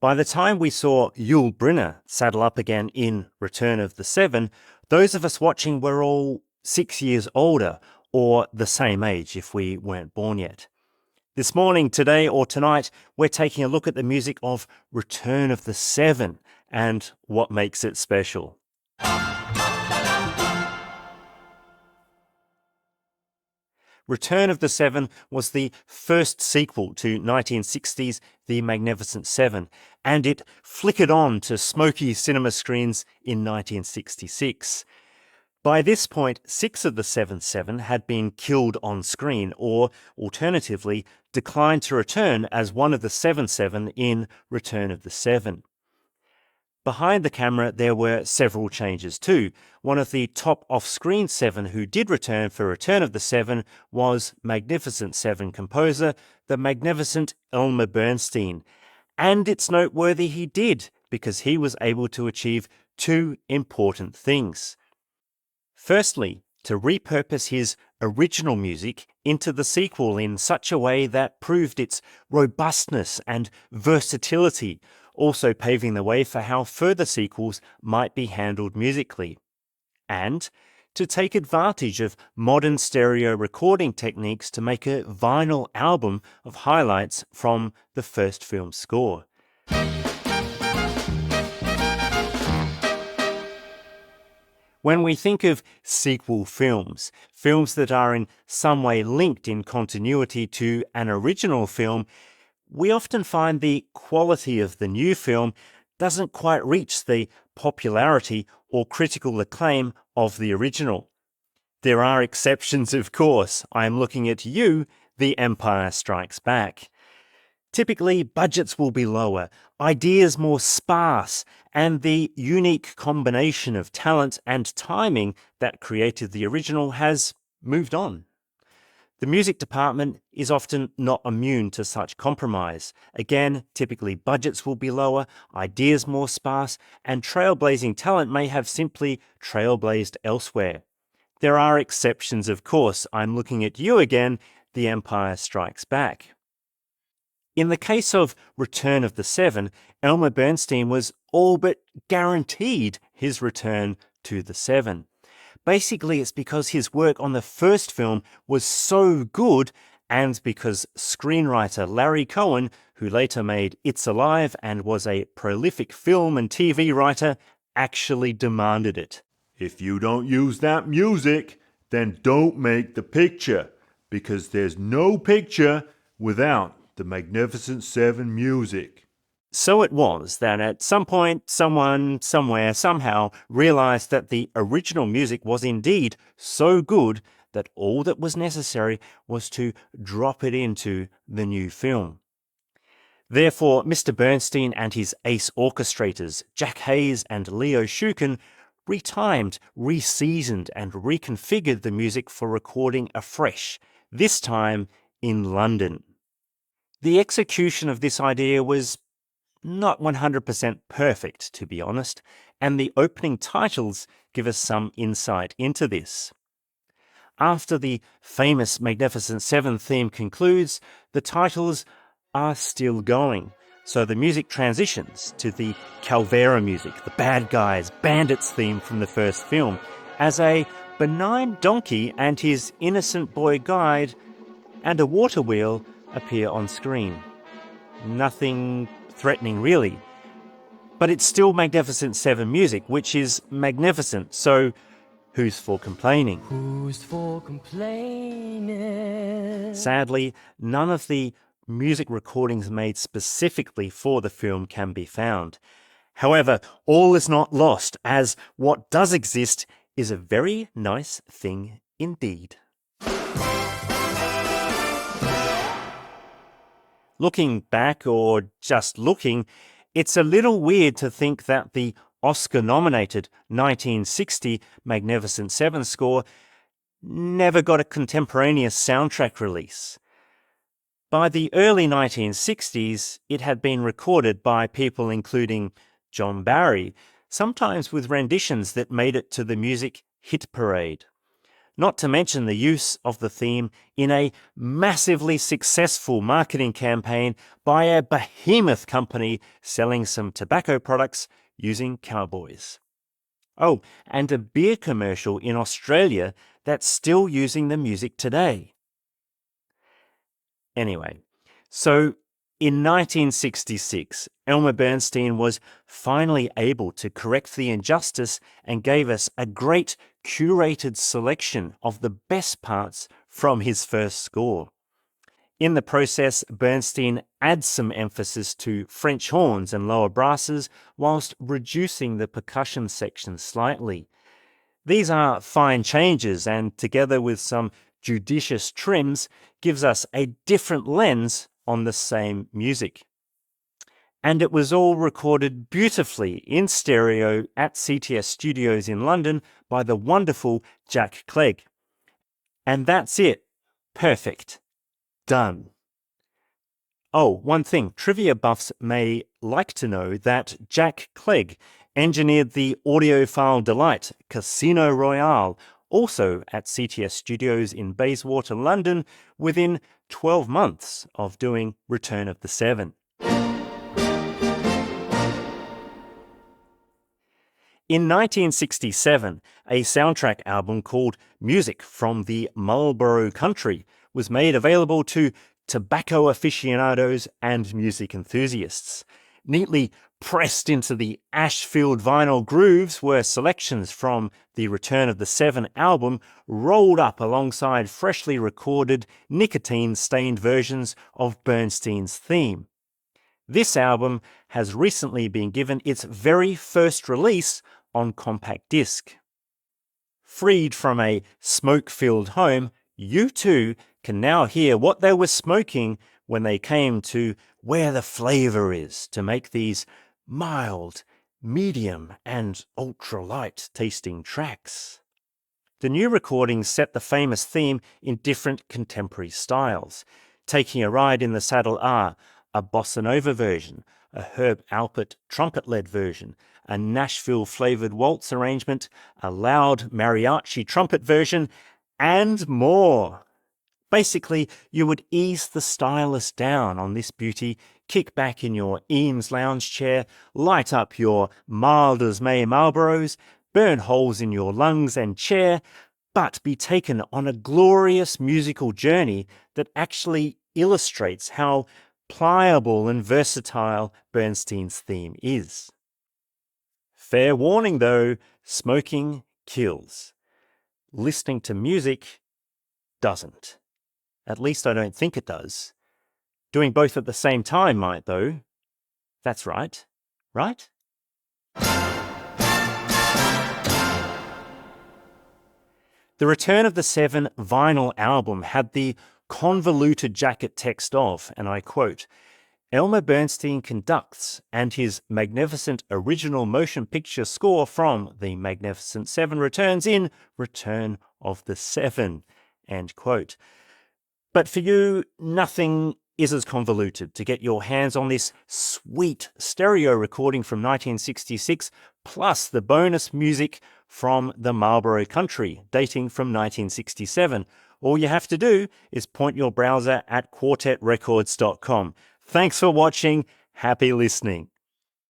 By the time we saw Yul Brynner saddle up again in Return of the Seven, those of us watching were all 6 years older, or the same age if we weren't born yet. This morning, today, or tonight, we're taking a look at the music of Return of the Seven and what makes it special. Return of the Seven was the first sequel to 1960's The Magnificent Seven, and it flickered on to smoky cinema screens in 1966. By this point, 6 of the 7 had been killed on screen, or alternatively, declined to return as one of the 7 in Return of the Seven. Behind the camera, there were several changes too. One of the top off-screen 7 who did return for Return of the Seven was Magnificent Seven composer, the magnificent Elmer Bernstein. And it's noteworthy he did, because he was able to achieve 2 important things. Firstly, to repurpose his original music into the sequel in such a way that proved its robustness and versatility, also paving the way for how further sequels might be handled musically. And to take advantage of modern stereo recording techniques to make a vinyl album of highlights from the first film's score. When we think of sequel films, films that are in some way linked in continuity to an original film, we often find the quality of the new film doesn't quite reach the popularity or critical acclaim of the original. There are exceptions, of course. I am looking at you, The Empire Strikes Back. Typically, budgets will be lower, ideas more sparse, and the unique combination of talent and timing that created the original has moved on. The music department is often not immune to such compromise. Again, typically budgets will be lower, ideas more sparse, and trailblazing talent may have simply trailblazed elsewhere. There are exceptions, of course. I'm looking at you again, The Empire Strikes Back. In the case of Return of the Seven, Elmer Bernstein was all but guaranteed his return to the Seven. Basically, it's because his work on the first film was so good, and because screenwriter Larry Cohen, who later made It's Alive and was a prolific film and TV writer, actually demanded it. If you don't use that music, then don't make the picture, because there's no picture without the Magnificent Seven music. So it was that at some point, someone, somewhere, somehow realized that the original music was indeed so good that all that was necessary was to drop it into the new film. Therefore, Mr. Bernstein and his ace orchestrators, Jack Hayes and Leo Shukin, retimed, reseasoned, and reconfigured the music for recording afresh, this time in London. The execution of this idea was not 100% perfect, to be honest, and the opening titles give us some insight into this. After the famous Magnificent Seven theme concludes, the titles are still going, so the music transitions to the Calvera music, the bad guys, bandits theme from the first film, as a benign donkey and his innocent boy guide and a water wheel appear on screen. Nothing threatening, really. But it's still Magnificent Seven music, which is magnificent, so who's for complaining? Who's for complaining? Sadly, none of the music recordings made specifically for the film can be found. However, all is not lost, as what does exist is a very nice thing indeed. Looking back, or just looking, it's a little weird to think that the Oscar-nominated 1960 Magnificent Seven score never got a contemporaneous soundtrack release. By the early 1960s, it had been recorded by people including John Barry, sometimes with renditions that made it to the music hit parade. not to mention the use of the theme in a massively successful marketing campaign by a behemoth company selling some tobacco products using cowboys. Oh, and a beer commercial in Australia that's still using the music today. Anyway, so in 1966, Elmer Bernstein was finally able to correct the injustice and gave us a great curated selection of the best parts from his first score. In the process, Bernstein adds some emphasis to French horns and lower brasses whilst reducing the percussion section slightly. These are fine changes, and together with some judicious trims, gives us a different lens on the same music. And it was all recorded beautifully in stereo at CTS Studios in London by the wonderful Jack Clegg. And that's it. Perfect. Done. Oh, one thing, trivia buffs may like to know that Jack Clegg engineered the audiophile delight Casino Royale, also at CTS Studios in Bayswater, London, within 12 months of doing Return of the Seven. In 1967, a soundtrack album called Music from the Marlborough Country was made available to tobacco aficionados and music enthusiasts. Neatly pressed into the ash-filled vinyl grooves were selections from the Return of the Seven album, rolled up alongside freshly recorded, nicotine-stained versions of Bernstein's theme. This album has recently been given its very first release on compact disc. Freed from a smoke-filled home, you too can now hear what they were smoking when they came to where the flavour is to make these mild, medium and ultra-light tasting tracks. The new recordings set the famous theme in different contemporary styles. Taking a Ride in the Saddle are a bossa nova version, a Herb Alpert trumpet-led version, a Nashville-flavoured waltz arrangement, a loud mariachi trumpet version, and more. Basically, you would ease the stylus down on this beauty, kick back in your Eames lounge chair, light up your mild as May Marlboros, burn holes in your lungs and chair, but be taken on a glorious musical journey that actually illustrates how pliable and versatile Bernstein's theme is. Fair warning though, smoking kills. Listening to music doesn't. At least I don't think it does. Doing both at the same time might, though. That's right. Right? The Return of the Seven vinyl album had the convoluted jacket text of, and I quote, Elmer Bernstein conducts, and his magnificent original motion picture score from The Magnificent Seven returns in Return of the Seven, end quote. But for you, nothing is as convoluted. To get your hands on this sweet stereo recording from 1966, plus the bonus music from the Marlborough Country, dating from 1967, all you have to do is point your browser at quartetrecords.com. Thanks for watching. Happy listening.